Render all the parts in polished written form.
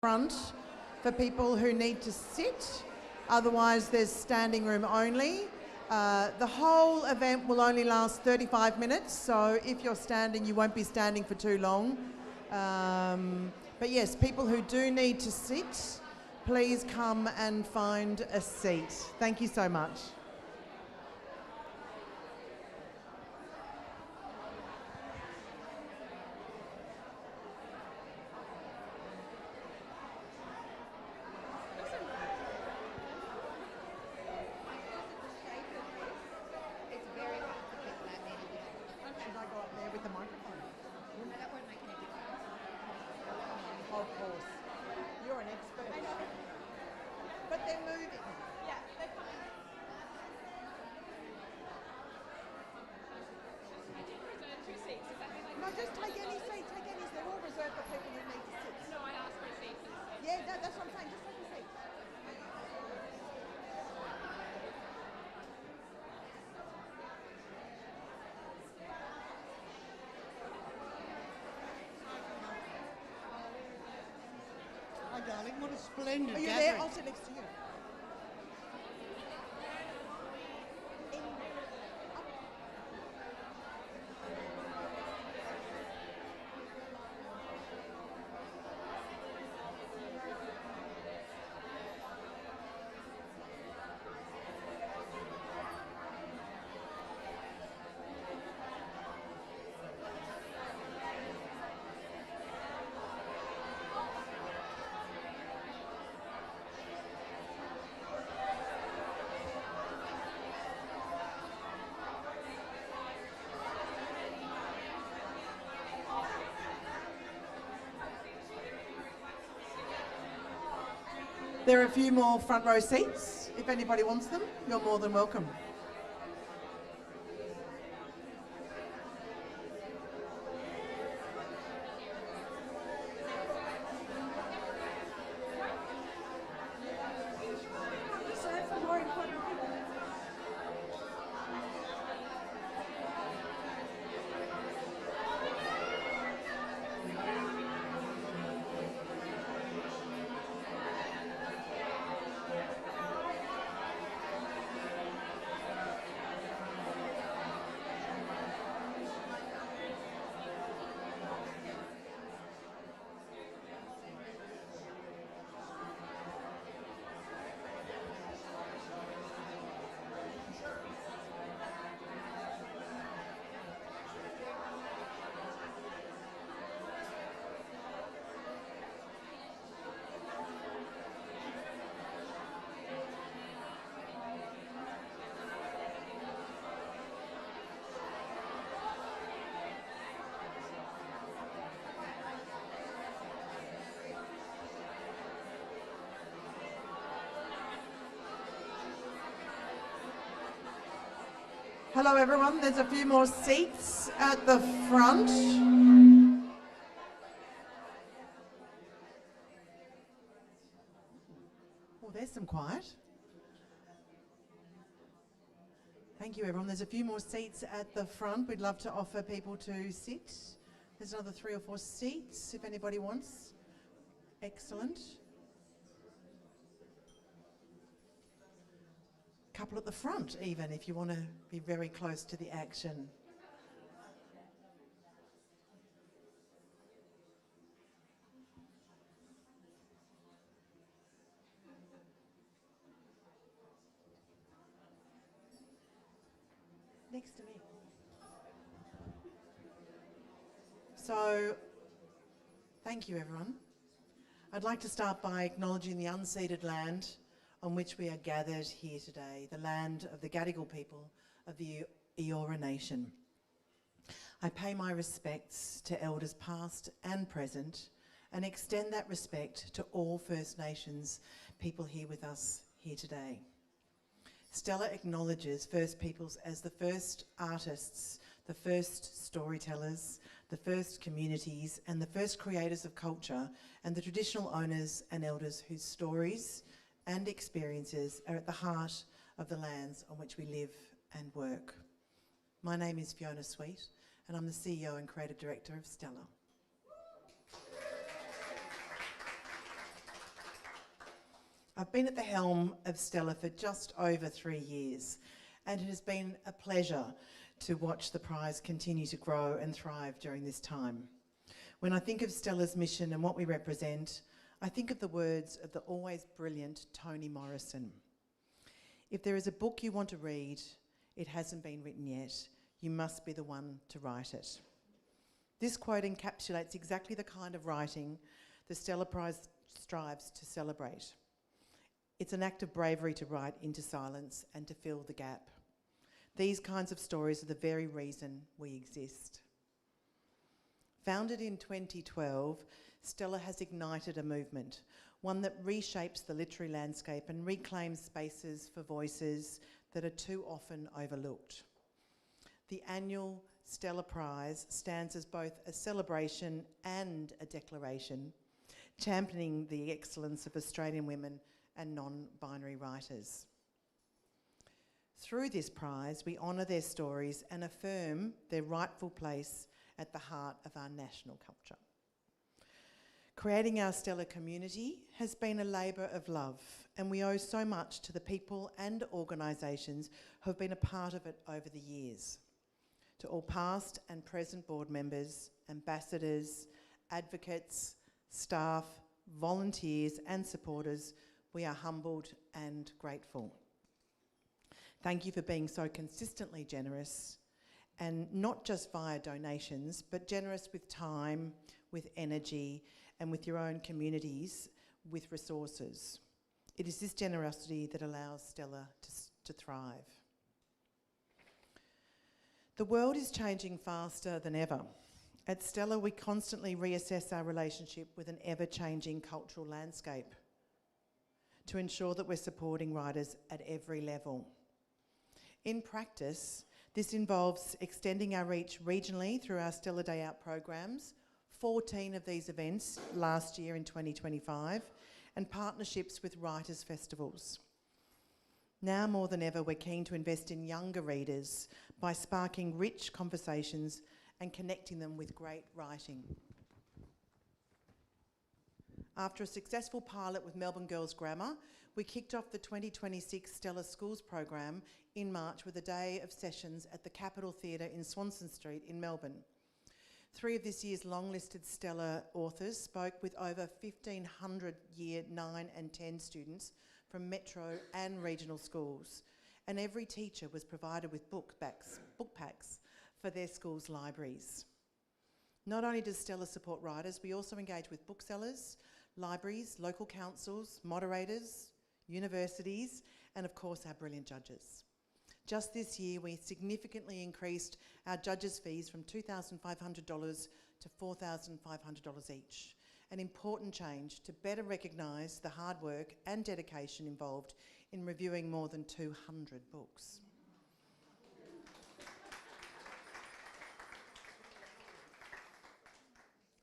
front for people who need to sit. Otherwise, there's standing room only. The whole event will only last 35 minutes, so if you're standing, you won't be standing for too long. But yes, people who do need to sit, please come and find a seat. Thank you so much. Of course. You're an expert. I know. But they're moving. Yeah, they're coming. I did reserve 2 seats. Is that like... No, just take any seat. Take any. They're all reserved for people who need to sit. No, I asked for a seat. Yeah, no, that's what I'm saying. Just take a seat. Hi, darling. What a splendid Are you gathering. there? I'll sit next to you. There are a few more front row seats. If anybody wants them, you're more than welcome. Hello everyone, there's a few more seats at the front. Oh, there's some quiet. Thank you everyone, there's a few more seats at the front. We'd love to offer people to sit. There's another 3 or 4 seats if anybody wants. Excellent. Couple at the front even if you want to be very close to the action. Next to me. So, thank you everyone. I'd like to start by acknowledging the unceded land on which we are gathered here today, the land of the Gadigal people of the Eora Nation. I pay my respects to elders past and present and extend that respect to all First Nations people here with us here today. Stella acknowledges First Peoples as the first artists, the first storytellers, the first communities and the first creators of culture and the traditional owners and elders whose stories and experiences are at the heart of the lands on which we live and work. My name is Fiona Sweet and I'm the CEO and Creative Director of Stella. I've been at the helm of Stella for just over 3 years, and it has been a pleasure to watch the prize continue to grow and thrive during this time. When I think of Stella's mission and what we represent, I think of the words of the always brilliant Toni Morrison. If there is a book you want to read, it hasn't been written yet. You must be the one to write it. This quote encapsulates exactly the kind of writing the Stella Prize strives to celebrate. It's an act of bravery to write into silence and to fill the gap. These kinds of stories are the very reason we exist. Founded in 2012, Stella has ignited a movement, one that reshapes the literary landscape and reclaims spaces for voices that are too often overlooked. The annual Stella Prize stands as both a celebration and a declaration, championing the excellence of Australian women and non-binary writers. Through this prize, we honour their stories and affirm their rightful place at the heart of our national culture. Creating our Stella community has been a labour of love, and we owe so much to the people and organisations who have been a part of it over the years. To all past and present board members, ambassadors, advocates, staff, volunteers and supporters, we are humbled and grateful. Thank you for being so consistently generous, and not just via donations, but generous with time, with energy, and with your own communities, with resources. It is this generosity that allows Stella to thrive. The world is changing faster than ever. At Stella, we constantly reassess our relationship with an ever-changing cultural landscape to ensure that we're supporting writers at every level. In practice, this involves extending our reach regionally through our Stella Day Out programs, 14 of these events last year in 2025, and partnerships with writers' festivals. Now more than ever, we're keen to invest in younger readers by sparking rich conversations and connecting them with great writing. After a successful pilot with Melbourne Girls Grammar, we kicked off the 2026 Stella Schools program in March with a day of sessions at the Capitol Theatre in Swanston Street in Melbourne. 3 of this year's long-listed Stella authors spoke with over 1,500 Year 9 and 10 students from metro and regional schools, and every teacher was provided with book packs for their school's libraries. Not only does Stella support writers, we also engage with booksellers, libraries, local councils, moderators, universities, and of course our brilliant judges. Just this year, we significantly increased our judges' fees from $2,500 to $4,500 each, an important change to better recognise the hard work and dedication involved in reviewing more than 200 books.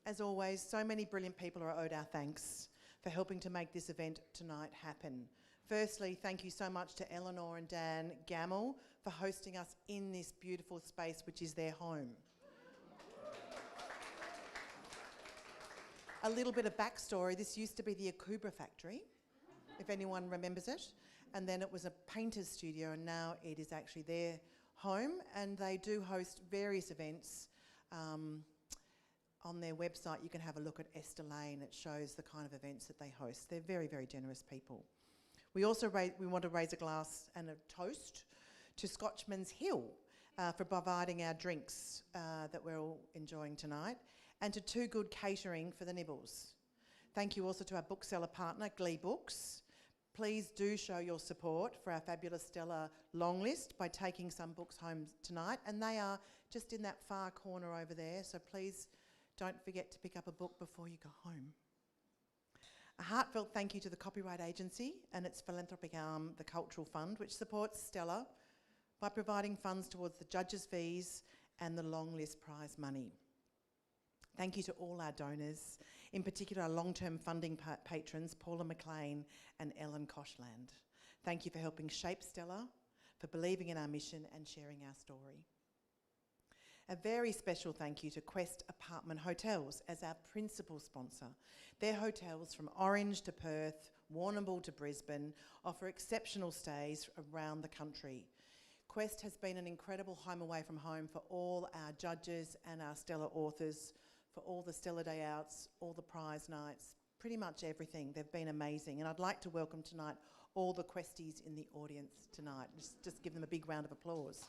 As always, so many brilliant people are owed our thanks for helping to make this event tonight happen. Firstly, thank you so much to Eleanor and Dan Gamble for hosting us in this beautiful space, which is their home. A little bit of backstory, this used to be the Akubra factory, if anyone remembers it, and then it was a painter's studio, and now it is actually their home, and they do host various events. On their website, you can have a look at Esther Lane. It shows the kind of events that they host. They're very, very generous people. We also want to raise a glass and a toast to Scotchman's Hill for providing our drinks that we're all enjoying tonight, and to Too Good Catering for the nibbles. Thank you also to our bookseller partner, Glee Books. Please do show your support for our fabulous Stella long list by taking some books home tonight, and they are just in that far corner over there, so please don't forget to pick up a book before you go home. A heartfelt thank you to the Copyright Agency and its philanthropic arm, the Cultural Fund, which supports Stella by providing funds towards the judges' fees and the long list prize money. Thank you to all our donors, in particular our long-term funding patrons, Paula McLean and Ellen Koshland. Thank you for helping shape Stella, for believing in our mission and sharing our story. A very special thank you to Quest Apartment Hotels as our principal sponsor. Their hotels from Orange to Perth, Warrnambool to Brisbane, offer exceptional stays around the country. Quest has been an incredible home away from home for all our judges and our Stella authors, for all the Stella Day Outs, all the prize nights, pretty much everything. They've been amazing. And I'd like to welcome tonight all the Questies in the audience tonight. Just give them a big round of applause.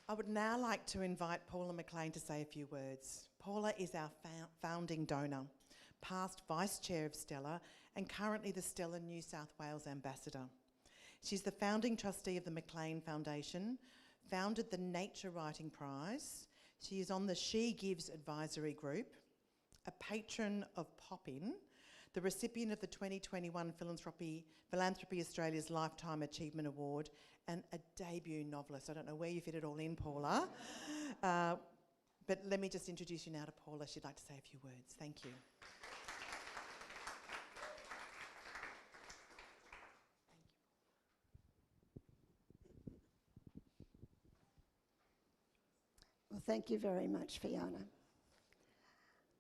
I would now like to invite Paula McLean to say a few words. Paula is our founding donor, past Vice Chair of Stella and currently the Stella New South Wales Ambassador. She's the founding trustee of the McLean Foundation, founded the Nature Writing Prize. She is on the She Gives Advisory Group, a patron of Pop-In, the recipient of the 2021 Philanthropy Australia's Lifetime Achievement Award, and a debut novelist. I don't know where you fit it all in, Paula. But let me just introduce you now to Paula. She'd like to say a few words. Thank you. Well, thank you very much, Fiona.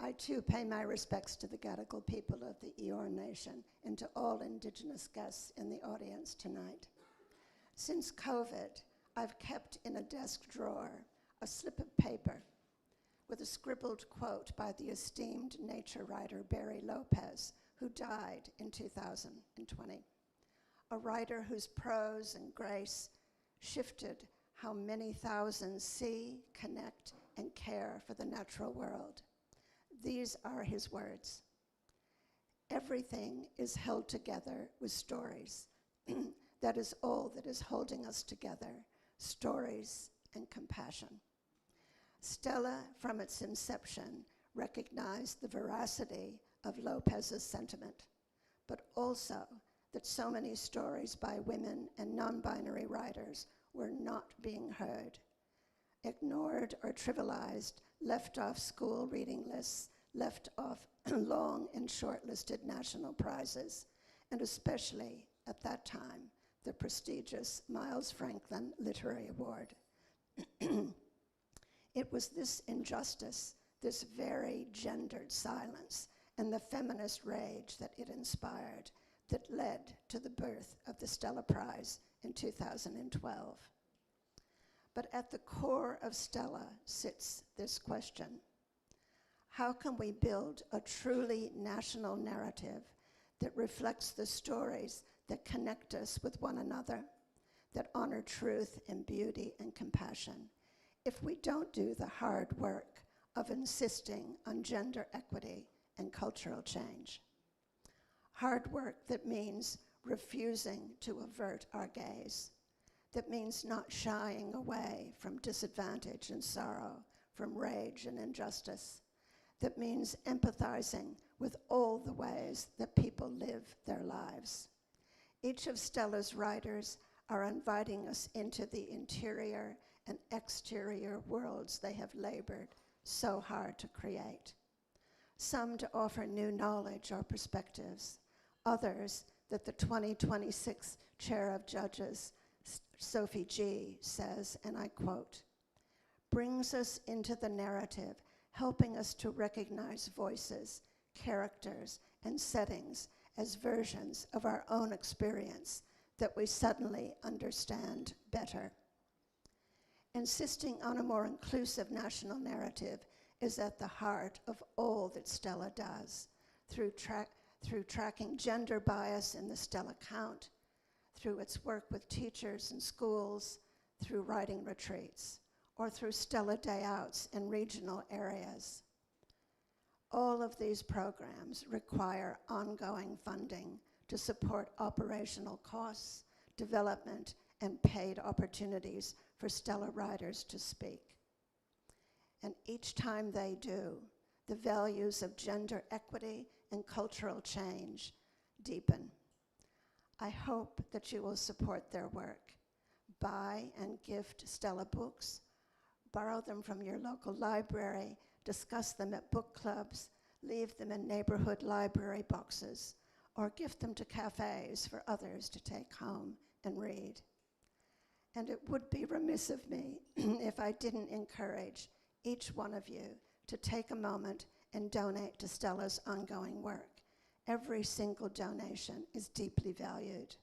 I too pay my respects to the Gadigal people of the Eora Nation and to all Indigenous guests in the audience tonight. Since COVID, I've kept in a desk drawer a slip of paper with a scribbled quote by the esteemed nature writer Barry Lopez, who died in 2020. A writer whose prose and grace shifted how many thousands see, connect, and care for the natural world. These are his words. Everything is held together with stories. That is all that is holding us together, stories and compassion. Stella, from its inception, recognized the veracity of Lopez's sentiment, but also that so many stories by women and non-binary writers were not being heard, ignored or trivialized, left off school reading lists, left off long and shortlisted national prizes, and especially at that time, the prestigious Miles Franklin Literary Award. It was this injustice, this very gendered silence, and the feminist rage that it inspired that led to the birth of the Stella Prize in 2012. But at the core of Stella sits this question: how can we build a truly national narrative that reflects the stories that connect us with one another, that honor truth and beauty and compassion, if we don't do the hard work of insisting on gender equity and cultural change? Hard work that means refusing to avert our gaze, that means not shying away from disadvantage and sorrow, from rage and injustice, that means empathizing with all the ways that people live their lives. Each of Stella's writers are inviting us into the interior and exterior worlds they have labored so hard to create. Some to offer new knowledge or perspectives, others that the 2026 Chair of Judges, Sophie G, says, and I quote, brings us into the narrative, helping us to recognize voices, characters, and settings as versions of our own experience that we suddenly understand better. Insisting on a more inclusive national narrative is at the heart of all that Stella does, through tracking gender bias in the Stella Count, through its work with teachers and schools, through writing retreats, or through Stella Day Outs in regional areas. All of these programs require ongoing funding to support operational costs, development, and paid opportunities for Stella writers to speak. And each time they do, the values of gender equity and cultural change deepen. I hope that you will support their work. Buy and gift Stella books, borrow them from your local library, discuss them at book clubs, leave them in neighborhood library boxes, or gift them to cafes for others to take home and read. And it would be remiss of me if I didn't encourage each one of you to take a moment and donate to Stella's ongoing work. Every single donation is deeply valued.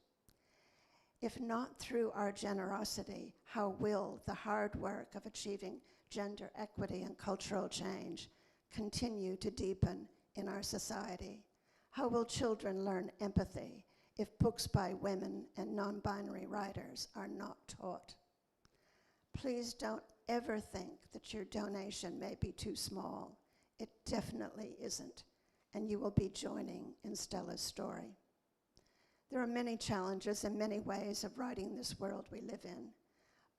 If not through our generosity, how will the hard work of achieving gender equity and cultural change continue to deepen in our society? How will children learn empathy if books by women and non-binary writers are not taught? Please don't ever think that your donation may be too small. It definitely isn't, and you will be joining in Stella's story. There are many challenges and many ways of writing this world we live in,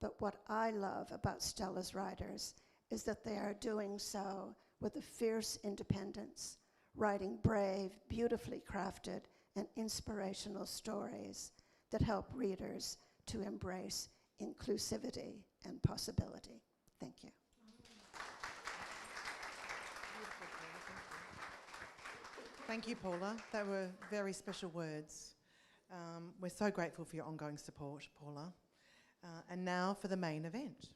but what I love about Stella's writers is that they are doing so with a fierce independence, writing brave, beautifully crafted, and inspirational stories that help readers to embrace inclusivity and possibility. Thank you. Thank you, Paula. They were very special words. We're so grateful for your ongoing support, Paula. And now for the main event.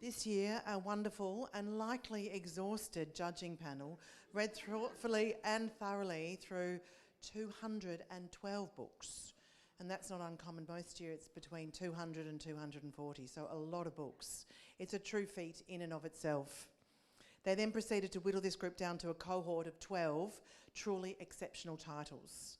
This year, our wonderful and likely exhausted judging panel read thoughtfully and thoroughly through 212 books. And that's not uncommon. Most years it's between 200 and 240, so a lot of books. It's a true feat in and of itself. They then proceeded to whittle this group down to a cohort of 12 truly exceptional titles.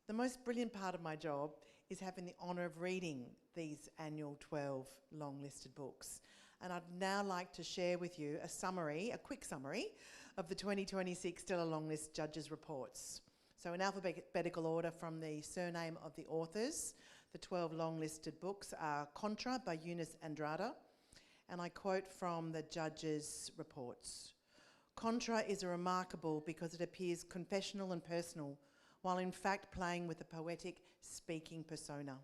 The most brilliant part of my job is having the honour of reading these annual 12 long-listed books. And I'd now like to share with you a quick summary of the 2026 Stella Longlist Judges' Reports. So in alphabetical order from the surname of the authors, the 12 long-listed books are Contra by Eunice Andrada, and I quote from the judges' reports. Contra is remarkable because it appears confessional and personal, while in fact playing with a poetic speaking persona.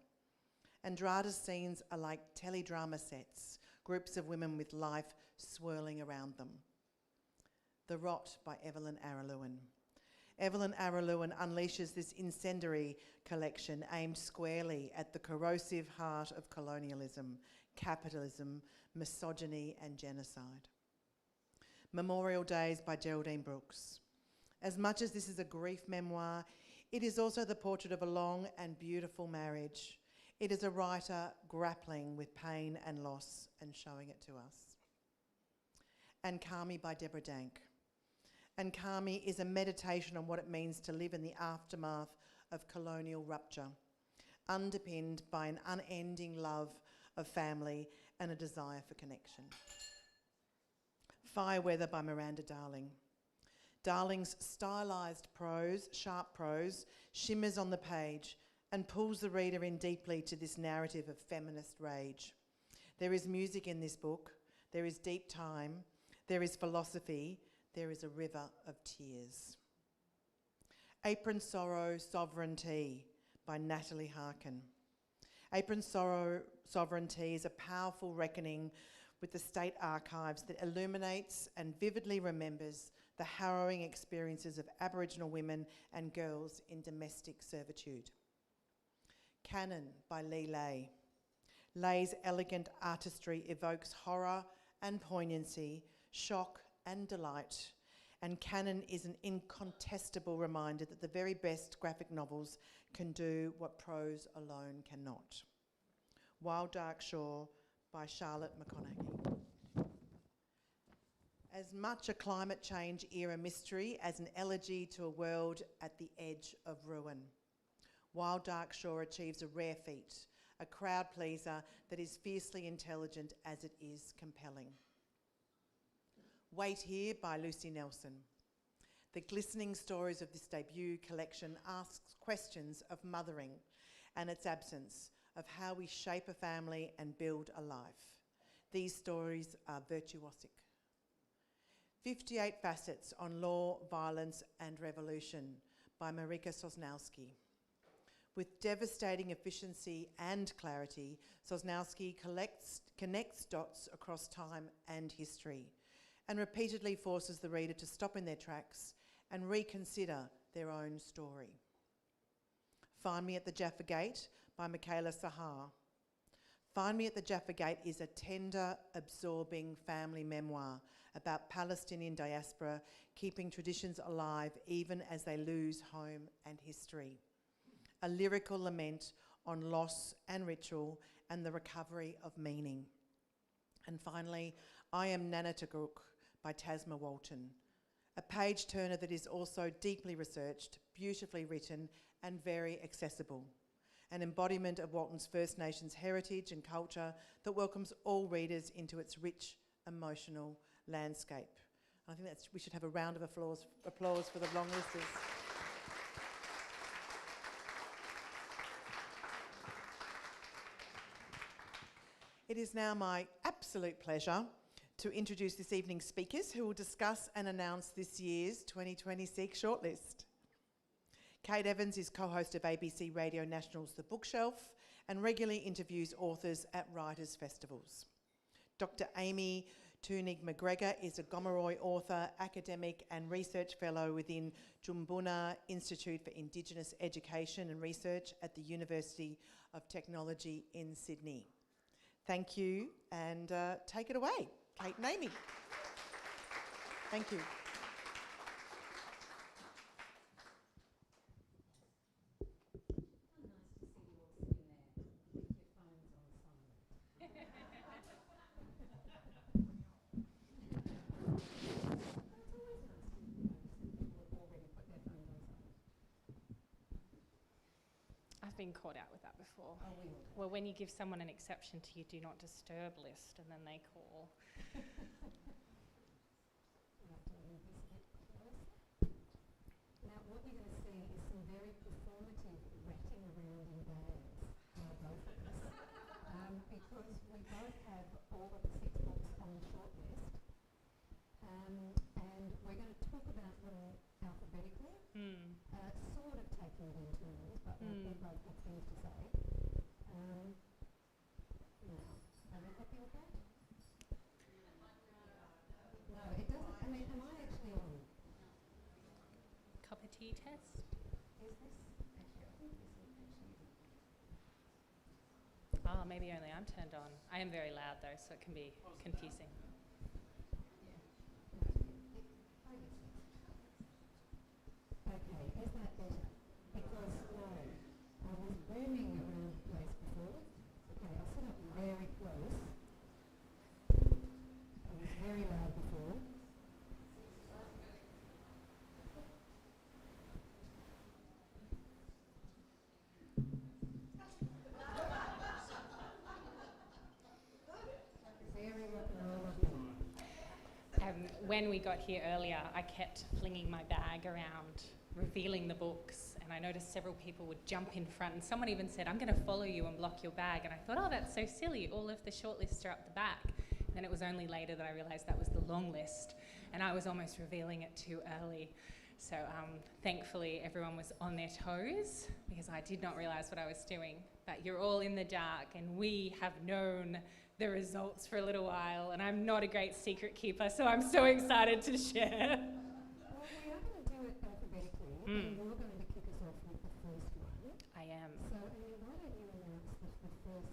Andrada's scenes are like teledrama sets, groups of women with life swirling around them. The Rot by Evelyn Araluen. Evelyn Araluen unleashes this incendiary collection aimed squarely at the corrosive heart of colonialism, capitalism, misogyny and genocide. Memorial Days by Geraldine Brooks. As much as this is a grief memoir, it is also the portrait of a long and beautiful marriage. It is a writer grappling with pain and loss and showing it to us. And Kami by Deborah Dank. And Kami is a meditation on what it means to live in the aftermath of colonial rupture, underpinned by an unending love of family and a desire for connection. Fireweather by Miranda Darling. Darling's stylised prose, sharp prose, shimmers on the page and pulls the reader in deeply to this narrative of feminist rage. There is music in this book, there is deep time, there is philosophy, there is a river of tears. Apron Sorrow, Sovereignty by Natalie Harkin. Apron Sorrow, Sovereignty is a powerful reckoning with the state archives that illuminates and vividly remembers the harrowing experiences of Aboriginal women and girls in domestic servitude. Canon by Lee Lay. Lay's elegant artistry evokes horror and poignancy, shock and delight, and Canon is an incontestable reminder that the very best graphic novels can do what prose alone cannot. Wild Dark Shore by Charlotte McConaughey. As much a climate change era mystery as an elegy to a world at the edge of ruin. Wild Dark Shore achieves a rare feat, a crowd pleaser that is fiercely intelligent as it is compelling. Wait Here by Lucy Nelson. The glistening stories of this debut collection asks questions of mothering and its absence, of how we shape a family and build a life. These stories are virtuosic. 58 Facets on Law, Violence and Revolution by Marika Sosnowski. With devastating efficiency and clarity, Sosnowski connects dots across time and history and repeatedly forces the reader to stop in their tracks and reconsider their own story. Find Me at the Jaffa Gate by Michaela Sahar. Find Me at the Jaffa Gate is a tender, absorbing family memoir about Palestinian diaspora keeping traditions alive even as they lose home and history. A lyrical lament on loss and ritual and the recovery of meaning. And finally, I Am Nana Taguk by Tasma Walton, a page turner that is also deeply researched, beautifully written and very accessible. An embodiment of Walton's First Nations heritage and culture that welcomes all readers into its rich, emotional landscape. I think we should have a round of applause for the long listers. It is now my absolute pleasure to introduce this evening's speakers who will discuss and announce this year's 2026 shortlist. Kate Evans is co-host of ABC Radio National's The Bookshelf and regularly interviews authors at writers' festivals. Dr. Amy Tunig-McGregor is a Gomeroi author, academic and research fellow within Jumbunna Institute for Indigenous Education and Research at the University of Technology in Sydney. Thank you, and take it away, Kate and Amy. Thank you. I've been caught out with that before. Well, when you give someone an exception to your do not disturb list and then they call. Now, what we're going to see is some very performative ratting around in bags, both of us, because we both have all of the 6 books on the shortlist, and we're going to talk about them alphabetically, sort of taking it in turns, but we both have things to say. Now, are we happy with that? No, it doesn't. I mean, am I actually on? Cup of tea test? Is this? Actually, I think this is actually. Oh, maybe only I'm turned on. I am very loud though, so it can be confusing. Okay, is that better? Because no, I was booming around the place before. Okay, I'll sit up very close. I was very loud before. Very rock and roll of you. When we got here earlier, I kept flinging my bag around, revealing the books, and I noticed several people would jump in front, and someone even said, "I'm going to follow you and block your bag," and I thought, oh, that's so silly, all of the shortlists are up the back. And then it was only later that I realised that was the long list, and I was almost revealing it too early. So thankfully everyone was on their toes, because I did not realise what I was doing. But you're all in the dark, and we have known the results for a little while, and I'm not a great secret keeper, so I'm so excited to share. Well, we are going to do it alphabetically, and you're going to kick us off with the first one. I am. So, Amy, why don't you announce the first book?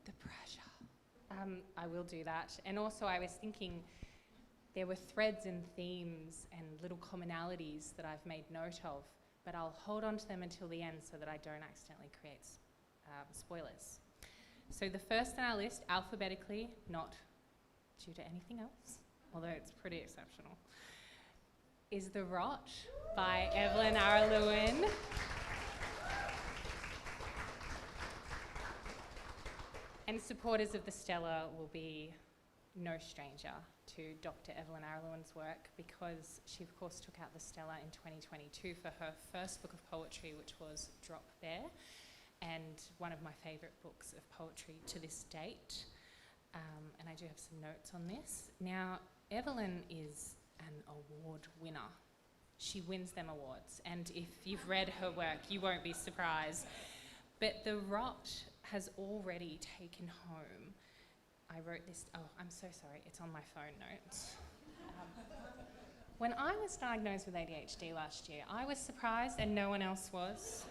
The pressure. I will do that. And also I was thinking there were threads and themes and little commonalities that I've made note of, but I'll hold on to them until the end so that I don't accidentally create spoilers. So the first on our list, alphabetically, not due to anything else, although it's pretty exceptional, is The Rot by Evelyn Araluen. And supporters of the Stella will be no stranger to Dr. Evelyn Araluen's work, because she of course took out the Stella in 2022 for her first book of poetry, which was Drop Bear, and one of my favourite books of poetry to this date. And I do have some notes on this. Now, Evelyn is an award winner. She wins them awards, and if you've read her work, you won't be surprised. But The Rot has already taken home, I wrote this, oh, I'm so sorry, it's on my phone notes. When I was diagnosed with ADHD last year, I was surprised and no one else was.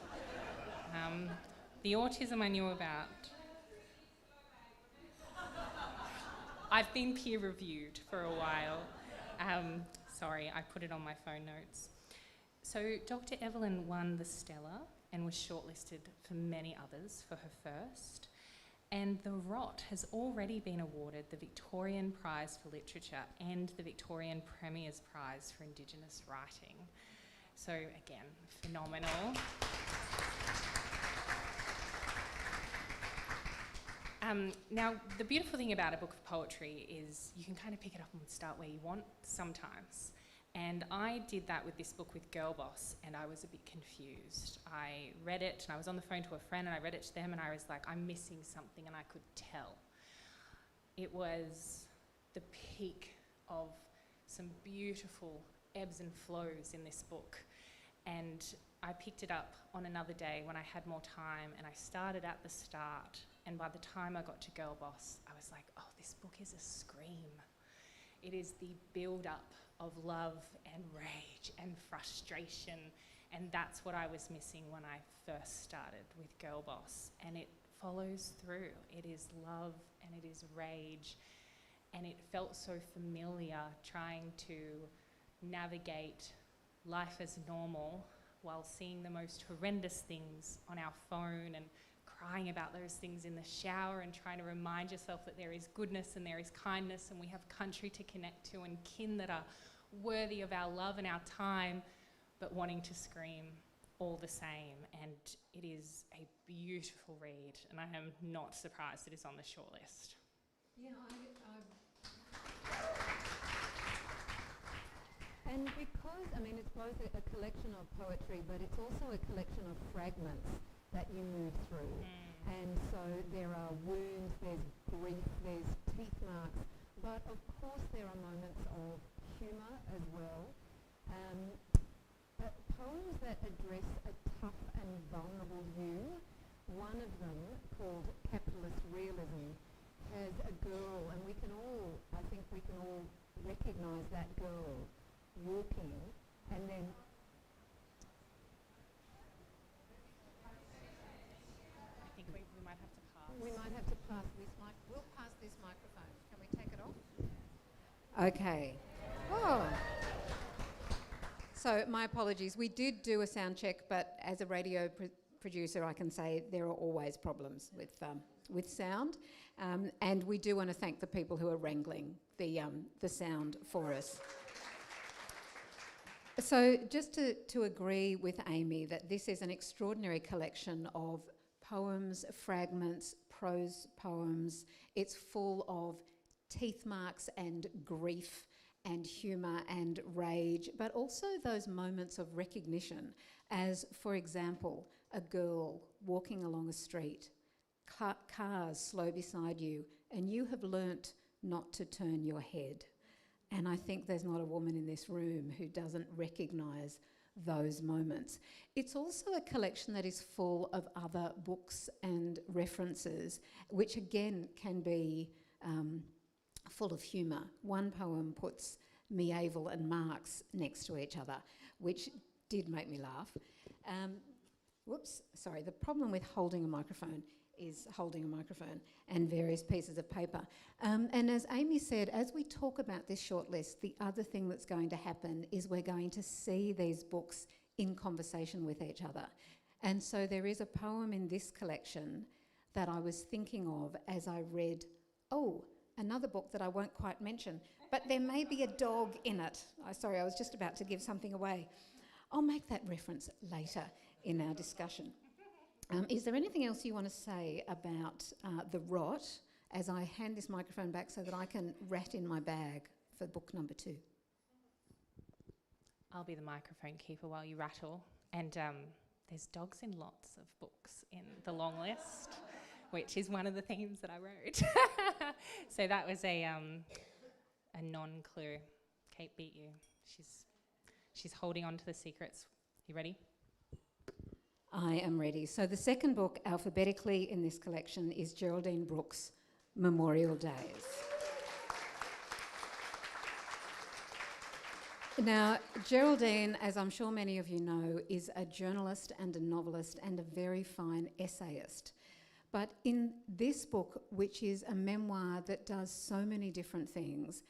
The autism I knew about. I've been peer reviewed for a while. Sorry, I put it on my phone notes. So Dr. Evelyn won the Stella and was shortlisted for many others for her first. And The Rot has already been awarded the Victorian Prize for Literature and the Victorian Premier's Prize for Indigenous Writing. So again, phenomenal. Now, the beautiful thing about a book of poetry is you can kind of pick it up and start where you want sometimes. And I did that with this book with Girl Boss, and I was a bit confused. I read it, and I was on the phone to a friend, and I read it to them, and I was like, I'm missing something, and I could tell. It was the peak of some beautiful ebbs and flows in this book. And I picked it up on another day when I had more time, and I started at the start. And by the time I got to Girl Boss, I was like, oh, this book is a scream. It is the build-up of love and rage and frustration. And that's what I was missing when I first started with Girl Boss. And it follows through. It is love and it is rage. And it felt so familiar trying to navigate life as normal while seeing the most horrendous things on our phone and crying about those things in the shower and trying to remind yourself that there is goodness and there is kindness and we have country to connect to and kin that are worthy of our love and our time, but wanting to scream all the same. And it is a beautiful read, and I am not surprised it is on the shortlist. Yeah, and because, I mean, it's both a collection of poetry, but it's also a collection of fragments that you move through. And so there are wounds, there's grief, there's teeth marks, but of course there are moments of humour as well. Poems that address a tough and vulnerable you. One of them, called Capitalist Realism, has a girl, and I think we can all recognise that girl walking, and then I think we might have to pass. we might have to pass this mic. We'll pass this microphone. Can we take it off? Okay. Oh. So my apologies. We did do a sound check, but as a radio producer, I can say there are always problems with sound, and we do want to thank the people who are wrangling the sound for us. So just to agree with Amy that this is an extraordinary collection of poems, fragments, prose poems. It's full of teeth marks and grief and humour and rage, but also those moments of recognition as, for example, a girl walking along a street, cars slow beside you, and you have learnt not to turn your head. And I think there's not a woman in this room who doesn't recognise those moments. It's also a collection that is full of other books and references, which again can be full of humour. One poem puts Mieville and Marx next to each other, which did make me laugh. The problem with holding a microphone is holding a microphone and various pieces of paper. And as Amy said, as we talk about this shortlist, the other thing that's going to happen is we're going to see these books in conversation with each other. And so there is a poem in this collection that I was thinking of as I read, another book that I won't quite mention, but there may be a dog in it. Sorry, I was just about to give something away. I'll make that reference later in our discussion. Is there anything else you want to say about The Rot as I hand this microphone back so that I can rat in my bag for book number 2? I'll be the microphone keeper while you rattle. And there's dogs in lots of books in the long list, which is one of the themes that I wrote. So that was a non-clue. Kate beat you. She's holding on to the secrets. You ready? I am ready. So the second book alphabetically in this collection is Geraldine Brooks' Memorial Days. Now, Geraldine, as I'm sure many of you know, is a journalist and a novelist and a very fine essayist. But in this book, which is a memoir that does so many different things,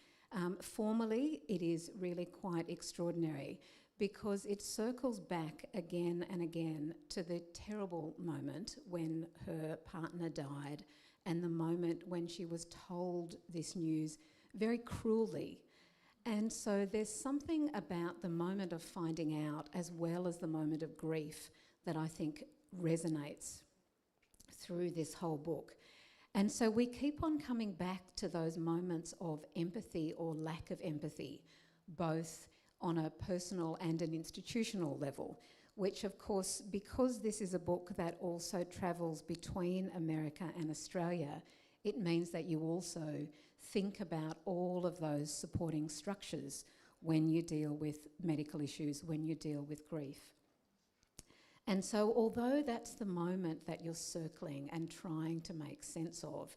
formally it is really quite extraordinary because it circles back again and again to the terrible moment when her partner died and the moment when she was told this news very cruelly. And so there's something about the moment of finding out as well as the moment of grief that I think resonates through this whole book. And so we keep on coming back to those moments of empathy or lack of empathy, both on a personal and an institutional level, which of course, because this is a book that also travels between America and Australia, it means that you also think about all of those supporting structures when you deal with medical issues, when you deal with grief. And so although that's the moment that you're circling and trying to make sense of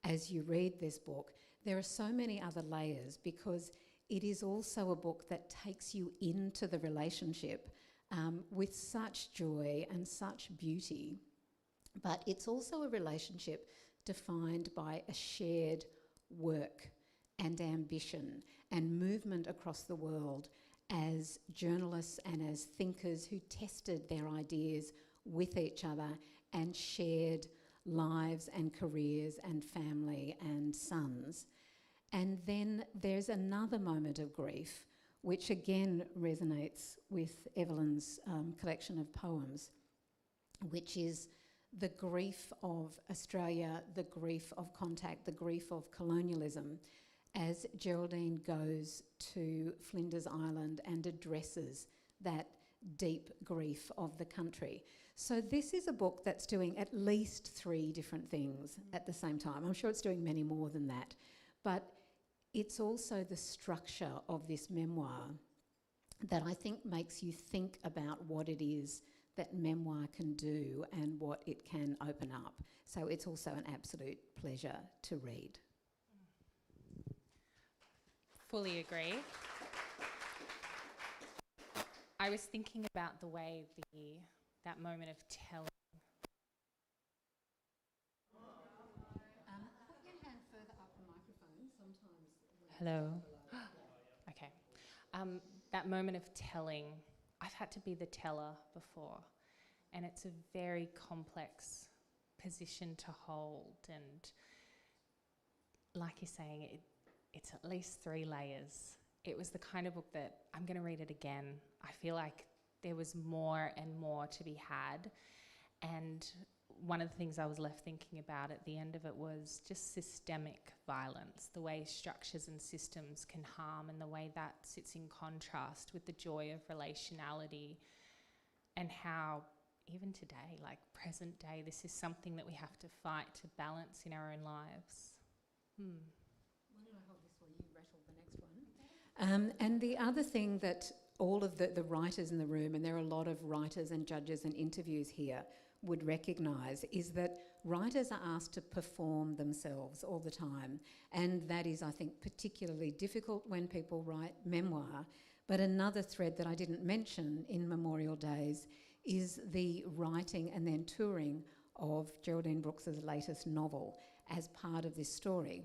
as you read this book, there are so many other layers because it is also a book that takes you into the relationship with such joy and such beauty. But it's also a relationship defined by a shared work and ambition and movement across the world as journalists and as thinkers who tested their ideas with each other and shared lives and careers and family and sons. And then there's another moment of grief, which again resonates with Evelyn's collection of poems, which is the grief of Australia, the grief of contact, the grief of colonialism, as Geraldine goes to Flinders Island and addresses that deep grief of the country. So this is a book that's doing at least 3 different things at the same time. I'm sure it's doing many more than that. But it's also the structure of this memoir that I think makes you think about what it is that memoir can do and what it can open up. So it's also an absolute pleasure to read. Fully agree. I was thinking about the way that moment of telling. Put your hand further up the microphone. Sometimes. Hello. Okay. That moment of telling. I've had to be the teller before, and it's a very complex position to hold. And like you're saying, it's at least 3 layers. It was the kind of book that I'm going to read it again. I feel like there was more and more to be had. And one of the things I was left thinking about at the end of it was just systemic violence, the way structures and systems can harm and the way that sits in contrast with the joy of relationality and how even today, like present day, this is something that we have to fight to balance in our own lives. Why don't I hold this while you rattle the next one? And the other thing that all of the writers in the room, and there are a lot of writers and judges and interviews here, would recognise is that writers are asked to perform themselves all the time. And that is, I think, particularly difficult when people write memoir. But another thread that I didn't mention in Memorial Days is the writing and then touring of Geraldine Brooks's latest novel as part of this story,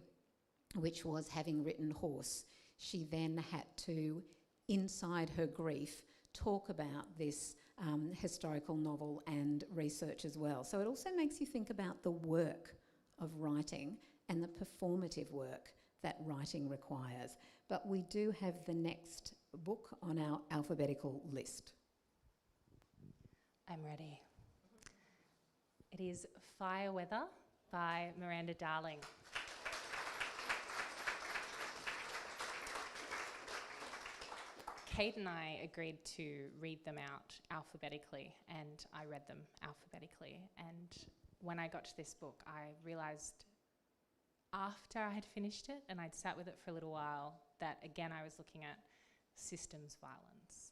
which was having written Horse. She then had to, inside her grief, talk about this historical novel and research as well. So it also makes you think about the work of writing and the performative work that writing requires. But we do have the next book on our alphabetical list. I'm ready. It is Fireweather by Miranda Darling. Kate and I agreed to read them out alphabetically, and I read them alphabetically. And when I got to this book, I realised after I had finished it and I'd sat with it for a little while that, again, I was looking at systems violence.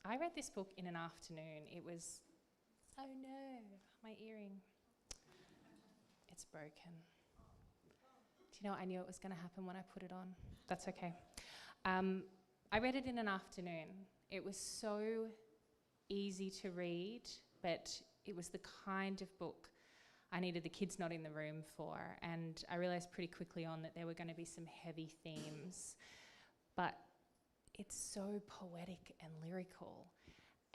I read this book in an afternoon. It was, oh no, my earring. It's broken. you know what? I knew it was going to happen when I put it on. That's okay. I read it in an afternoon. It was so easy to read, but it was the kind of book I needed the kids not in the room for. And I realised pretty quickly on that there were going to be some heavy themes. But it's so poetic and lyrical.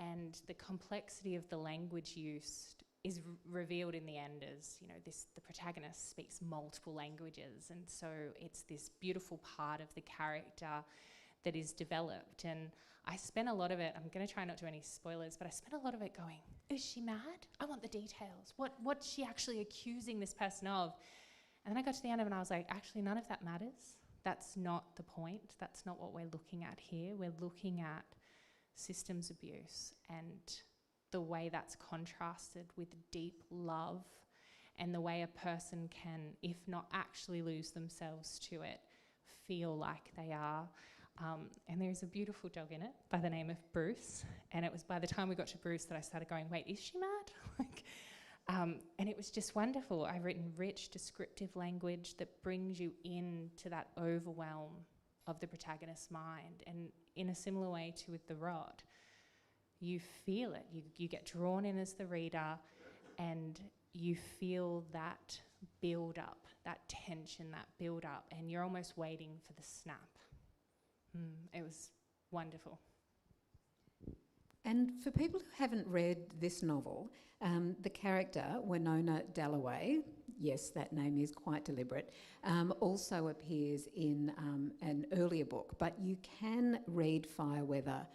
And the complexity of the language used is revealed in the end as, you know, the protagonist speaks multiple languages. And so it's this beautiful part of the character that is developed. And I spent a lot of it, I'm going to try not to do any spoilers, but I spent a lot of it going, is she mad? I want the details. What's she actually accusing this person of? And then I got to the end of it and I was like, actually, none of that matters. That's not the point. That's not what we're looking at here. We're looking at systems abuse and the way that's contrasted with deep love and the way a person can, if not actually lose themselves to it, feel like they are. And there's a beautiful dog in it by the name of Bruce. And it was by the time we got to Bruce that I started going, wait, is she mad? And it was just wonderful. I've written rich, descriptive language that brings you into that overwhelm of the protagonist's mind. And in a similar way to with The Rod, you feel it. You get drawn in as the reader and you feel that build up, that tension, that build up, and you're almost waiting for the snap. It was wonderful. And for people who haven't read this novel, the character, Winona Dalloway, yes, that name is quite deliberate, also appears in an earlier book, but you can read Fireweather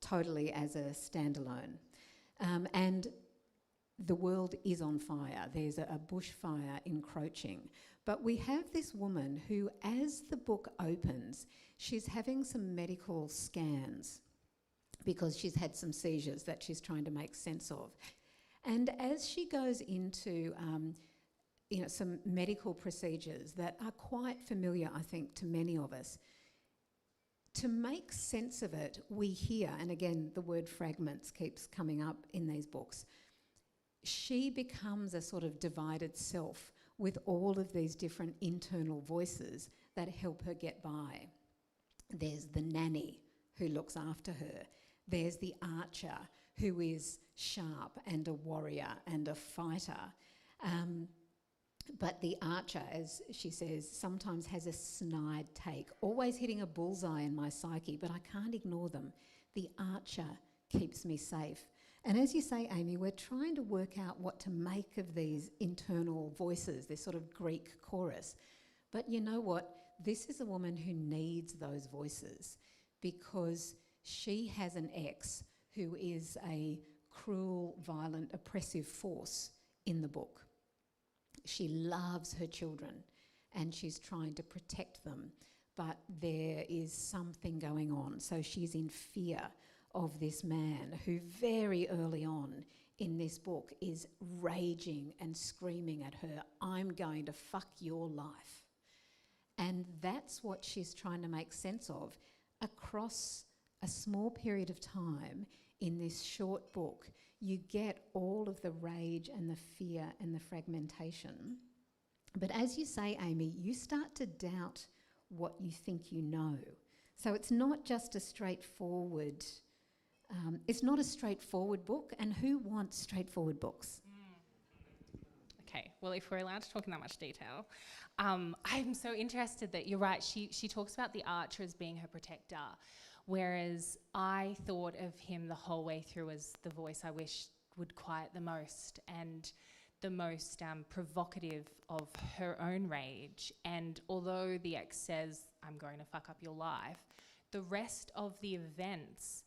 totally as a standalone. And the world is on fire. There's a bushfire encroaching. But we have this woman who, as the book opens, she's having some medical scans because she's had some seizures that she's trying to make sense of. And as she goes into some medical procedures that are quite familiar, I think, to many of us, to make sense of it, we hear, and again, the word fragments keeps coming up in these books, she becomes a sort of divided self with all of these different internal voices that help her get by. There's the nanny who looks after her. There's the archer who is sharp and a warrior and a fighter. But the archer, as she says, sometimes has a snide take, always hitting a bullseye in my psyche, but I can't ignore them. The archer keeps me safe. And as you say, Amy, we're trying to work out what to make of these internal voices, this sort of Greek chorus. But you know what? This is a woman who needs those voices because she has an ex who is a cruel, violent, oppressive force in the book. She loves her children and she's trying to protect them, but there is something going on. So she's in fear of this man who very early on in this book is raging and screaming at her, I'm going to fuck your life. And that's what she's trying to make sense of across a small period of time. In this short book, you get all of the rage and the fear and the fragmentation. But as you say, Amy, you start to doubt what you think you know. So it's not just a straightforward, it's not a straightforward book, and who wants straightforward books? Okay, well, if we're allowed to talk in that much detail, I'm so interested that you're right. She talks about the archer as being her protector, whereas I thought of him the whole way through as the voice I wish would quiet the most and the most provocative of her own rage. And although the ex says, I'm going to fuck up your life, the rest of the events,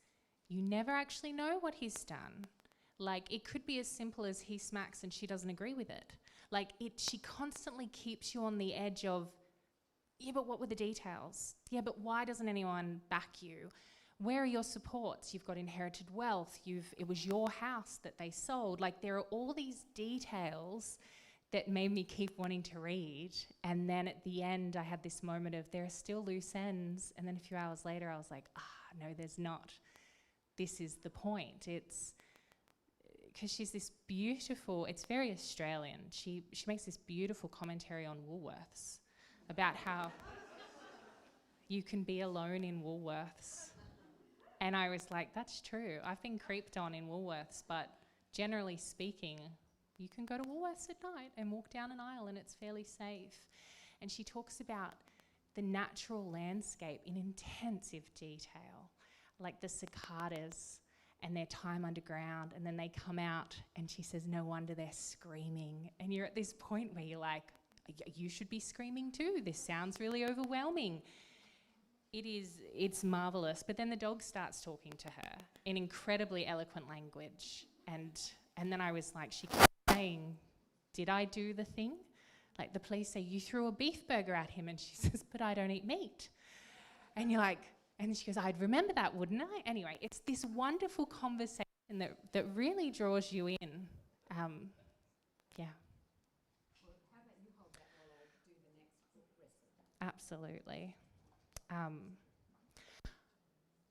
you never actually know what he's done. Like, it could be as simple as he smacks and she doesn't agree with it. Like, she constantly keeps you on the edge of, yeah, but what were the details? Yeah, but why doesn't anyone back you? Where are your supports? You've got inherited wealth. It was your house that they sold. Like, there are all these details that made me keep wanting to read. And then at the end, I had this moment of, there are still loose ends. And then a few hours later, I was like, no, there's not. This is the point. It's because she's this beautiful, it's very Australian. She makes this beautiful commentary on Woolworths. about how you can be alone in Woolworths. And I was like, that's true. I've been creeped on in Woolworths, but generally speaking, you can go to Woolworths at night and walk down an aisle and it's fairly safe. And she talks about the natural landscape in intensive detail, like the cicadas and their time underground, and then they come out and she says, no wonder they're screaming. And you're at this point where you're like, you should be screaming too. This sounds really overwhelming. It's marvellous. But then the dog starts talking to her in incredibly eloquent language. And then I was like, she kept saying, did I do the thing? Like the police say, you threw a beef burger at him. And she says, but I don't eat meat. And you're like, and she goes, I'd remember that, wouldn't I? Anyway, it's this wonderful conversation that really draws you in. Yeah. Well, how about you hold that while I do the next rest of that? Absolutely.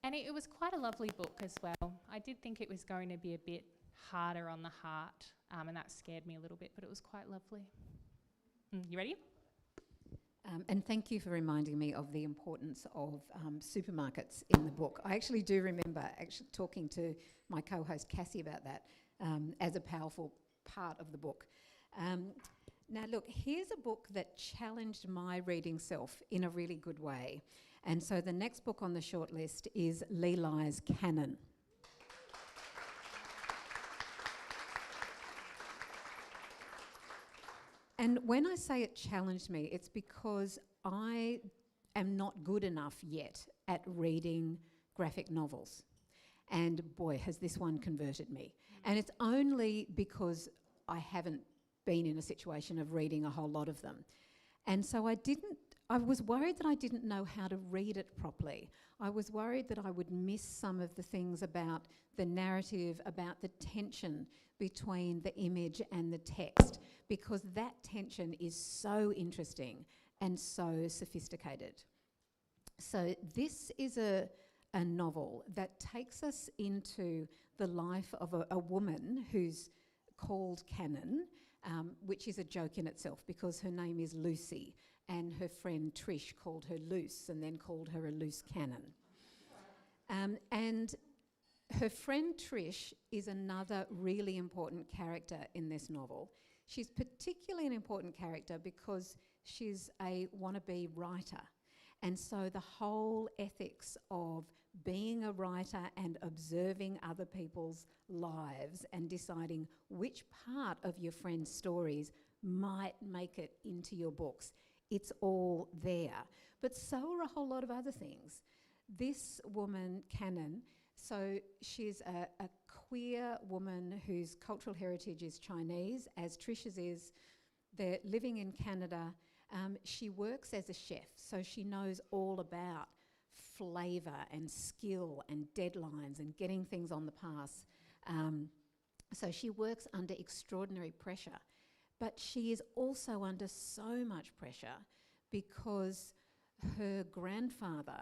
And it was quite a lovely book as well. I did think it was going to be a bit harder on the heart, and that scared me a little bit, but it was quite lovely. You ready? And thank you for reminding me of the importance of supermarkets in the book. I actually do remember talking to my co-host Cassie about that as a powerful part of the book. Now look, here's a book that challenged my reading self in a really good way. And so the next book on the shortlist is Leali's Canon. And when I say it challenged me, it's because I am not good enough yet at reading graphic novels. And boy, has this one converted me. And it's only because I haven't been in a situation of reading a whole lot of them. And so I was worried that I didn't know how to read it properly. I was worried that I would miss some of the things about the narrative, about the tension between the image and the text, because that tension is so interesting and so sophisticated. So this is a novel that takes us into the life of a woman who's called Canon, which is a joke in itself because her name is Lucy, and her friend Trish called her Luce and then called her a loose cannon. And her friend Trish is another really important character in this novel. She's particularly an important character because she's a wannabe writer. And so the whole ethics of being a writer and observing other people's lives and deciding which part of your friend's stories might make it into your books, it's all there. But so are a whole lot of other things. This woman, Canon, so she's a queer woman whose cultural heritage is Chinese, as Trish's is. They're living in Canada. She works as a chef, so she knows all about flavour and skill and deadlines and getting things on the pass. So she works under extraordinary pressure. But she is also under so much pressure because her grandfather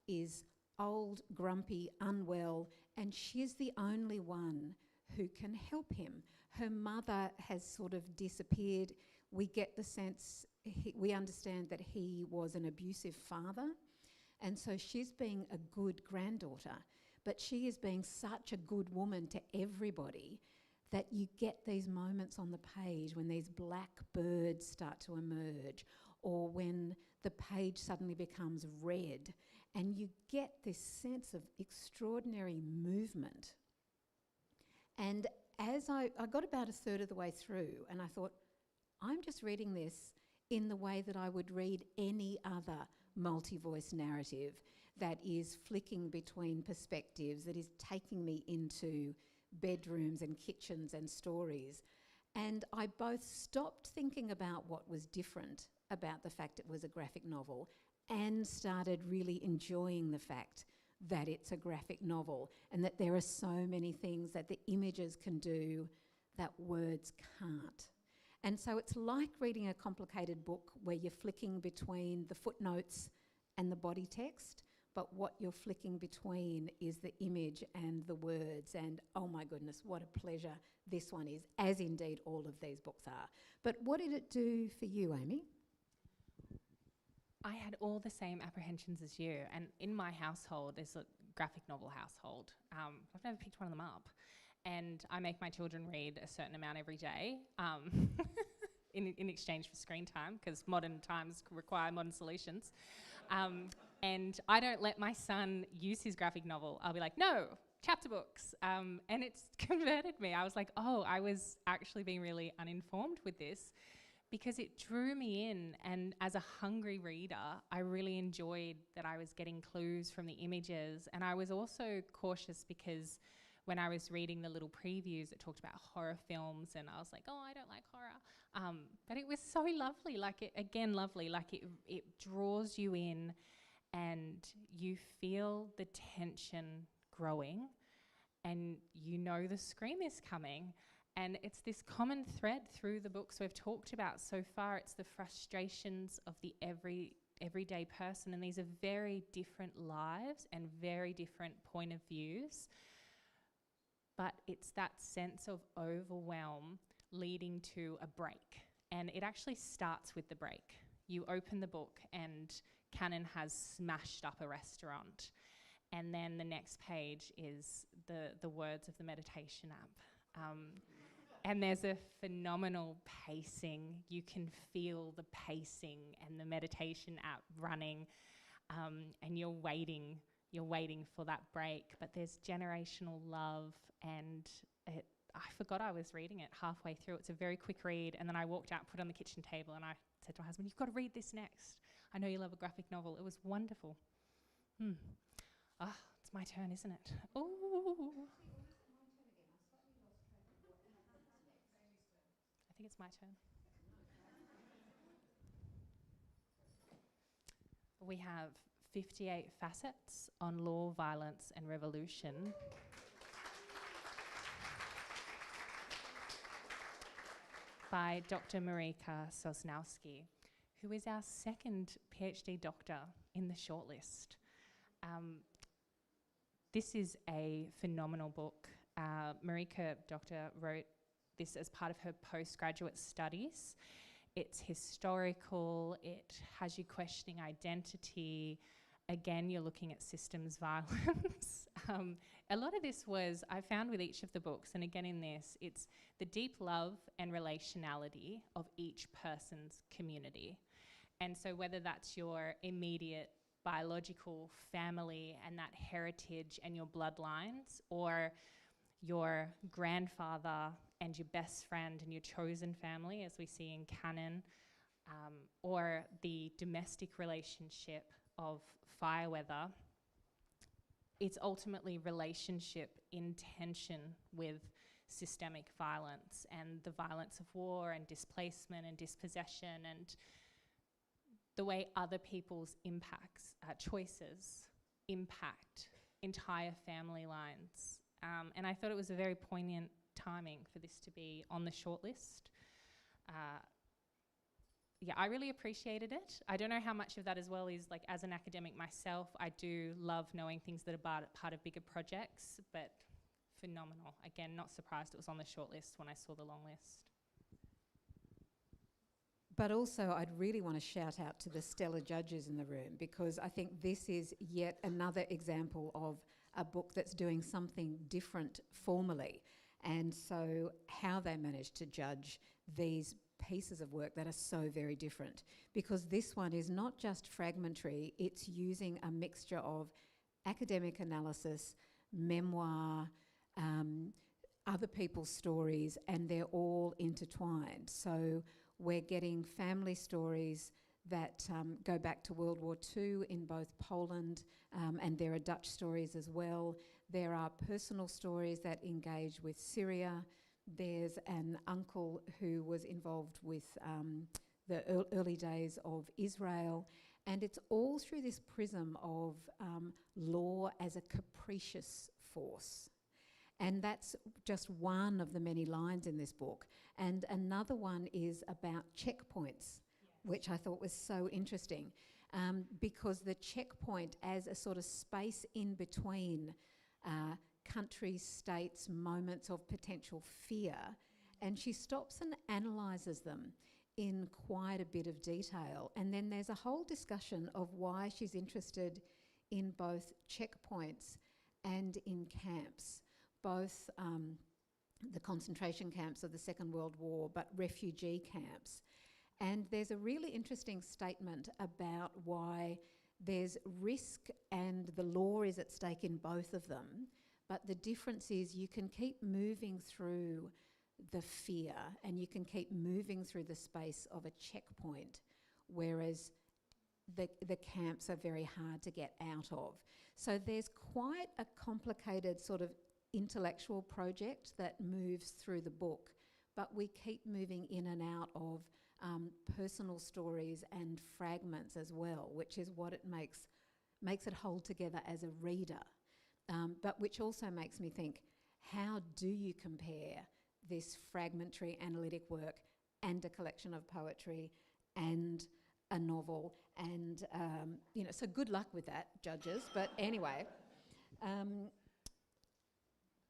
is old, grumpy, unwell, and she's the only one who can help him. Her mother has sort of disappeared. We get the sense, we understand that he was an abusive father, and so she's being a good granddaughter, but she is being such a good woman to everybody that you get these moments on the page when these black birds start to emerge, or when the page suddenly becomes red, and you get this sense of extraordinary movement. And as I got about a third of the way through, and I thought, I'm just reading this in the way that I would read any other multi-voice narrative that is flicking between perspectives, that is taking me into bedrooms and kitchens and stories. And I both stopped thinking about what was different about the fact it was a graphic novel and started really enjoying the fact that it's a graphic novel and that there are so many things that the images can do that words can't. And so it's like reading a complicated book where you're flicking between the footnotes and the body text, but what you're flicking between is the image and the words. And oh my goodness, what a pleasure this one is, as indeed all of these books are. But what did it do for you, Amy? I had all the same apprehensions as you, and in my household, there's a graphic novel household. I've never picked one of them up, and I make my children read a certain amount every day in exchange for screen time, because modern times require modern solutions. And I don't let my son use his graphic novel. I'll be like, no, chapter books. And it's converted me. I was like, oh, I was actually being really uninformed with this, because it drew me in, and as a hungry reader, I really enjoyed that I was getting clues from the images. And I was also cautious because when I was reading the little previews, it talked about horror films, and I was like, oh, I don't like horror. But it was so lovely, lovely, it draws you in, and you feel the tension growing, and you know the scream is coming. And it's this common thread through the books we've talked about so far. It's the frustrations of the everyday person. And these are very different lives and very different point of views. But it's that sense of overwhelm leading to a break. And it actually starts with the break. You open the book and Cannon has smashed up a restaurant. And then the next page is the words of the meditation app. And there's a phenomenal pacing. You can feel the pacing and the meditation app running, and you're waiting for that break. But there's generational love, and I forgot I was reading it halfway through. It's a very quick read, and then I walked out, put it on the kitchen table, and I said to my husband, you've got to read this next. I know you love a graphic novel. It was wonderful. It's my turn, isn't it? Ooh. I think it's my turn. We have 58 facets on law, violence, and revolution. By Dr. Marika Sosnowski, who is our second PhD doctor in the shortlist. This is a phenomenal book. Marika, doctor, wrote this as part of her postgraduate studies. It's historical, it has you questioning identity. Again, you're looking at systems violence. A lot of this was, I found with each of the books, and again in this, it's the deep love and relationality of each person's community. And so whether that's your immediate biological family and that heritage and your bloodlines, or your grandfather and your best friend and your chosen family, as we see in Cannon, or the domestic relationship of Fireweather, it's ultimately relationship in tension with systemic violence and the violence of war and displacement and dispossession, and the way other people's choices impact entire family lines. And I thought it was a very poignant timing for this to be on the shortlist. I really appreciated it. I don't know how much of that as well is, like, as an academic myself, I do love knowing things that are part of bigger projects, but phenomenal. Again, not surprised it was on the shortlist when I saw the long list. But also, I'd really want to shout out to the Stella judges in the room, because I think this is yet another example of a book that's doing something different formally. And so how they managed to judge these pieces of work that are so very different, because this one is not just fragmentary, it's using a mixture of academic analysis, memoir, other people's stories, and they're all intertwined. So we're getting family stories that go back to World War II in both Poland, and there are Dutch stories as well. There are personal stories that engage with Syria. There's an uncle who was involved with the early days of Israel, and it's all through this prism of law as a capricious force. And that's just one of the many lines in this book. And another one is about checkpoints, which I thought was so interesting, because the checkpoint as a sort of space in between countries, states, moments of potential fear, and she stops and analyses them in quite a bit of detail. And then there's a whole discussion of why she's interested in both checkpoints and in camps, both the concentration camps of the Second World War, but refugee camps. And there's a really interesting statement about why there's risk and the law is at stake in both of them, but the difference is you can keep moving through the fear and you can keep moving through the space of a checkpoint, whereas the camps are very hard to get out of. So there's quite a complicated sort of intellectual project that moves through the book, but we keep moving in and out of personal stories and fragments as well, which is what it makes it hold together as a reader, but which also makes me think, how do you compare this fragmentary analytic work and a collection of poetry and a novel? And, so good luck with that, judges. But anyway, over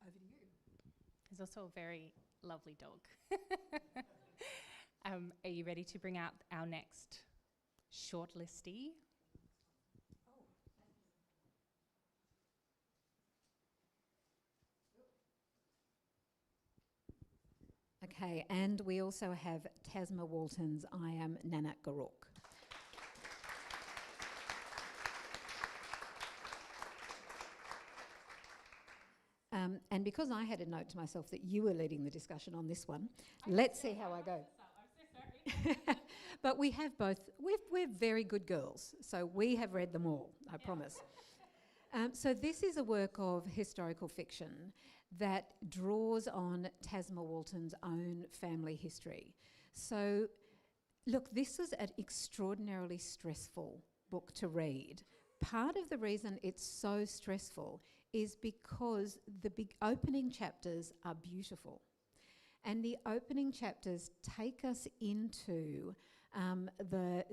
to you. There's also a very lovely dog. Are you ready to bring out our next shortlistie? Okay, and we also have Tasma Walton's I Am Nanak Garuk. And because I had a note to myself that you were leading the discussion on this one, let's see how I go. I'm so sorry. But we have both, we're very good girls, so we have read them all, I promise. So this is a work of historical fiction that draws on Tasma Walton's own family history. So, look, this was an extraordinarily stressful book to read. Part of the reason it's so stressful is because the big opening chapters are beautiful. And the opening chapters take us into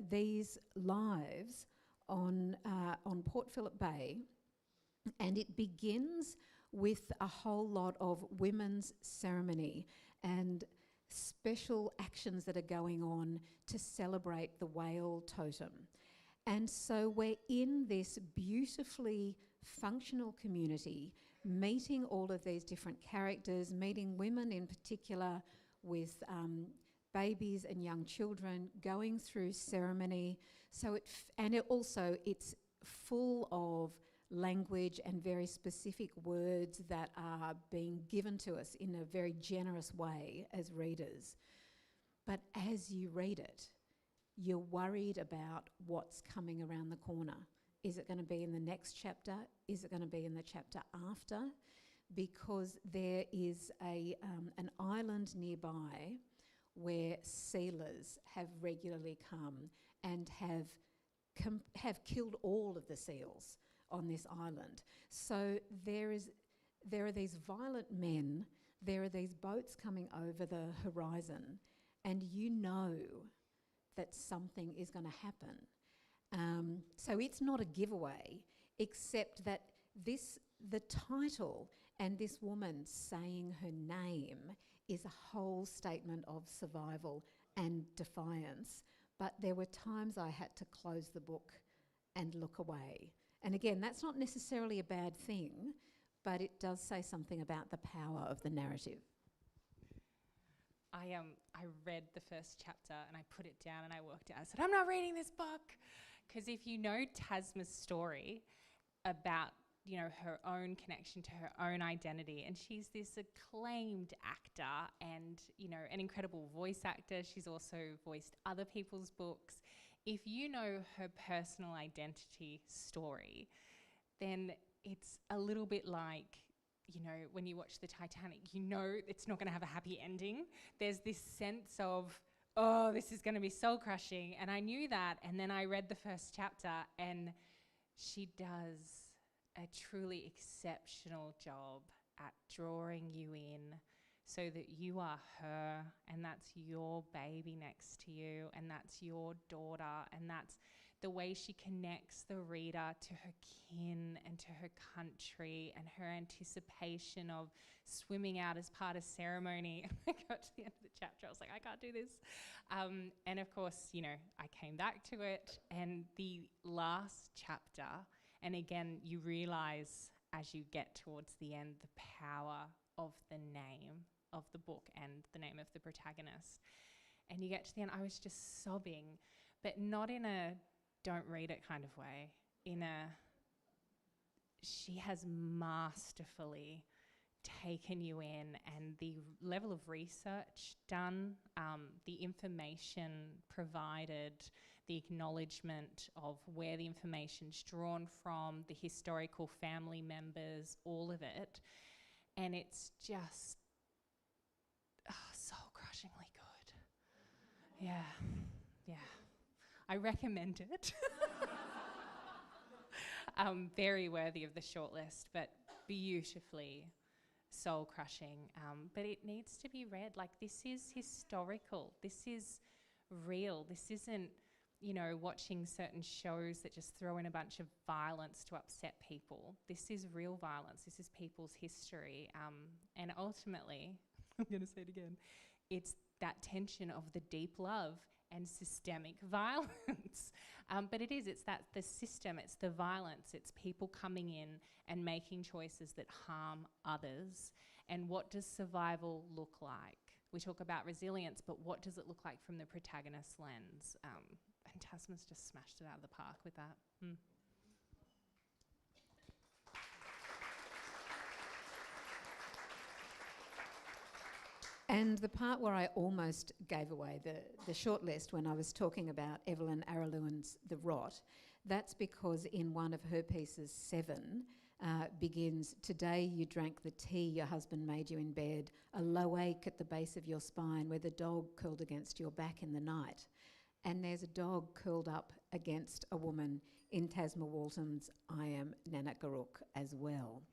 these lives on Port Phillip Bay, and it begins with a whole lot of women's ceremony and special actions that are going on to celebrate the whale totem. And so we're in this beautifully functional community, meeting all of these different characters, meeting women in particular with babies and young children, going through ceremony. So it's full of language and very specific words that are being given to us in a very generous way as readers. But as you read it, you're worried about what's coming around the corner. Is it going to be in the next chapter? Is it going to be in the chapter after? Because there is an island nearby where sealers have regularly come and have killed all of the seals on this island. So there are these violent men, there are these boats coming over the horizon, and you know that something is going to happen. So it's not a giveaway, except that the title and this woman saying her name is a whole statement of survival and defiance. But there were times I had to close the book and look away. And again, that's not necessarily a bad thing, but it does say something about the power of the narrative. I read the first chapter and I put it down and I walked out. I said, I'm not reading this book. Because if you know Tasma's story about, her own connection to her own identity, and she's this acclaimed actor and, an incredible voice actor. She's also voiced other people's books. If you know her personal identity story, then it's a little bit like, when you watch the Titanic, it's not going to have a happy ending. There's this sense of, oh, this is going to be soul crushing. And I knew that. And then I read the first chapter and she does a truly exceptional job at drawing you in so that you are her and that's your baby next to you and that's your daughter and that's the way she connects the reader to her kin and to her country, and her anticipation of swimming out as part of ceremony. I got to the end of the chapter, I was like, I can't do this. And of course, you know, I came back to it, and the last chapter, and again, you realise as you get towards the end the power of the name of the book and the name of the protagonist. And you get to the end, I was just sobbing, but not in a don't read it kind of way, in a she has masterfully taken you in, and the level of research done, the information provided, the acknowledgement of where the information's drawn from, the historical family members, all of it. And it's just soul-crushingly good. Yeah. I recommend it. Very worthy of the shortlist, but beautifully soul-crushing. But it needs to be read. Like, this is historical. This is real. This isn't, you know, watching certain shows that just throw in a bunch of violence to upset people. This is real violence. This is people's history. And ultimately, I'm going to say it again, it's that tension of the deep love and systemic violence. But it's the system, it's the violence, it's people coming in and making choices that harm others. And what does survival look like? We talk about resilience, but what does it look like from the protagonist's lens? And Tasman's just smashed it out of the park with that. And the part where I almost gave away the shortlist when I was talking about Evelyn Aralewin's The Rot, that's because in one of her pieces, 7, begins, "Today you drank the tea your husband made you in bed, a low ache at the base of your spine where the dog curled against your back in the night." And there's a dog curled up against a woman in Tasma Walton's I Am Nanagaruk as well.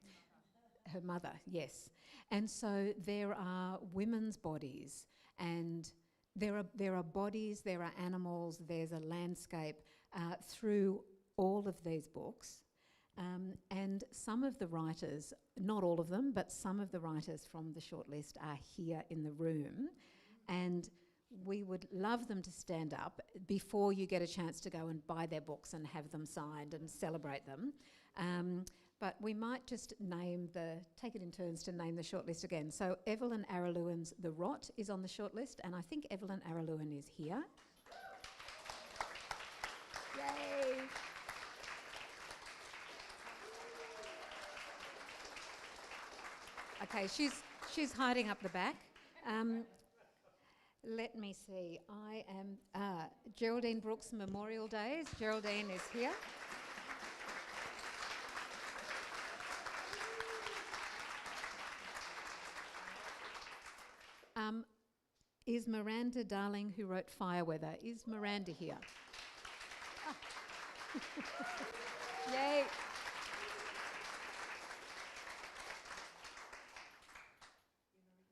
Her mother, yes. And so there are women's bodies, and there are bodies, there are animals, there's a landscape through all of these books. And some of the writers, not all of them, but some of the writers from the shortlist are here in the room, and we would love them to stand up before you get a chance to go and buy their books and have them signed and celebrate them. But we might just take it in turns to name the shortlist again. So Evelyn Aralewin's The Rot is on the shortlist, and I think Evelyn Aralewin is here. Yay! Okay, she's hiding up the back. Let me see. I am Geraldine Brooks Memorial Days. Geraldine is here. Is Miranda Darling, who wrote Fireweather? Is Miranda here? Yay!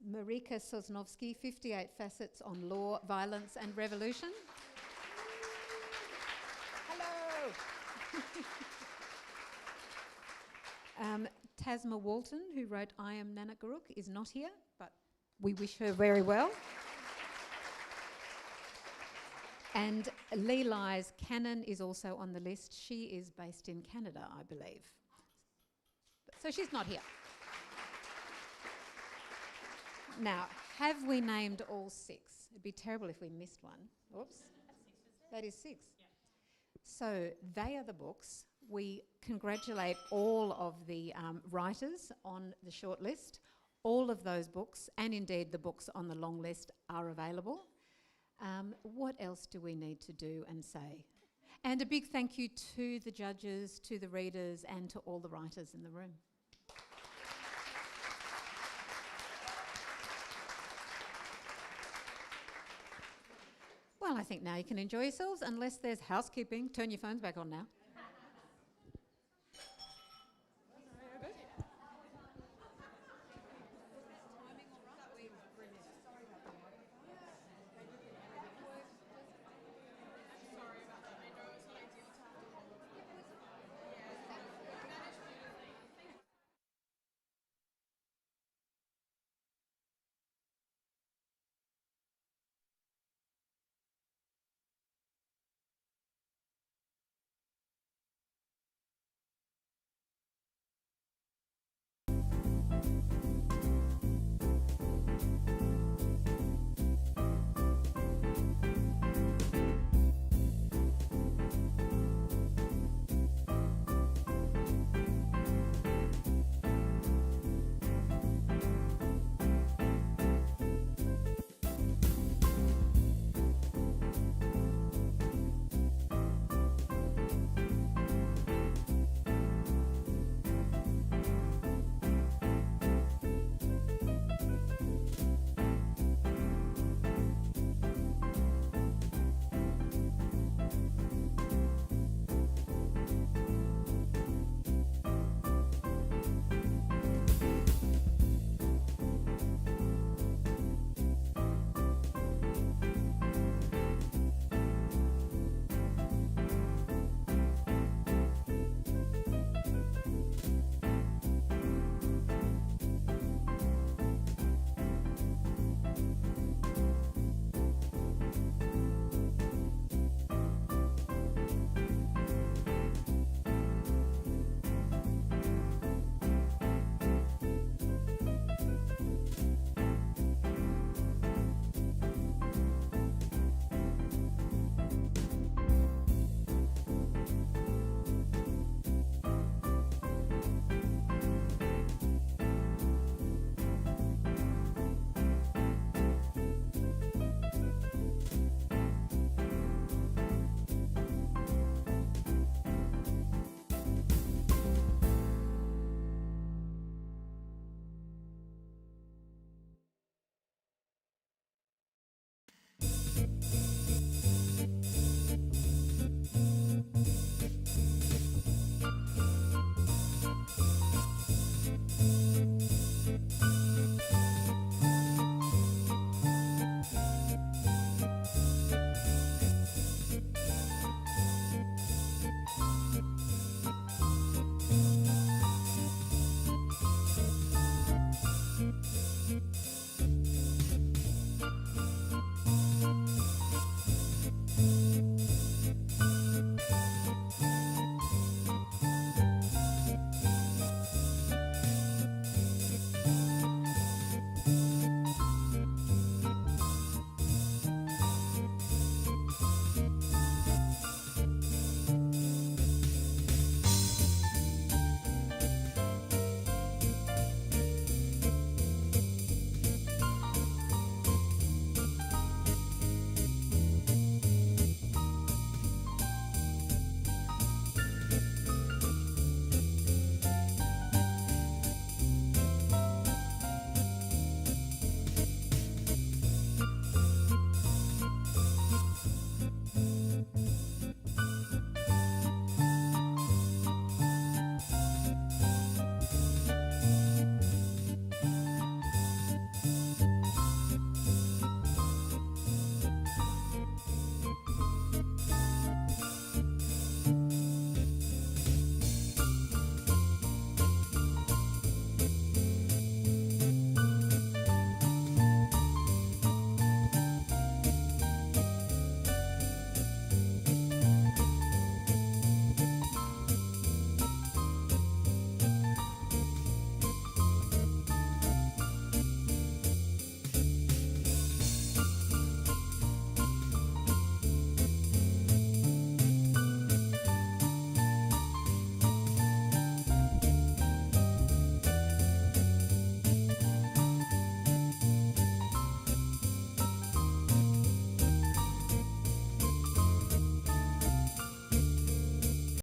Marika Sosnovsky, 58 Facets on Law, Violence and Revolution. Hello! Tasma Walton, who wrote I Am Nanagaruk, is not here, but we wish her very well. And Leeli's Cannon is also on the list. She is based in Canada, I believe. So she's not here. Now, have we named all 6? It'd be terrible if we missed one. Oops. That is 6. Yeah. So they are the books. We congratulate all of the writers on the shortlist. All of those books, and indeed the books on the long list, are available. What else do we need to do and say? And a big thank you to the judges, to the readers, and to all the writers in the room. Well, I think now you can enjoy yourselves, unless there's housekeeping. Turn your phones back on now.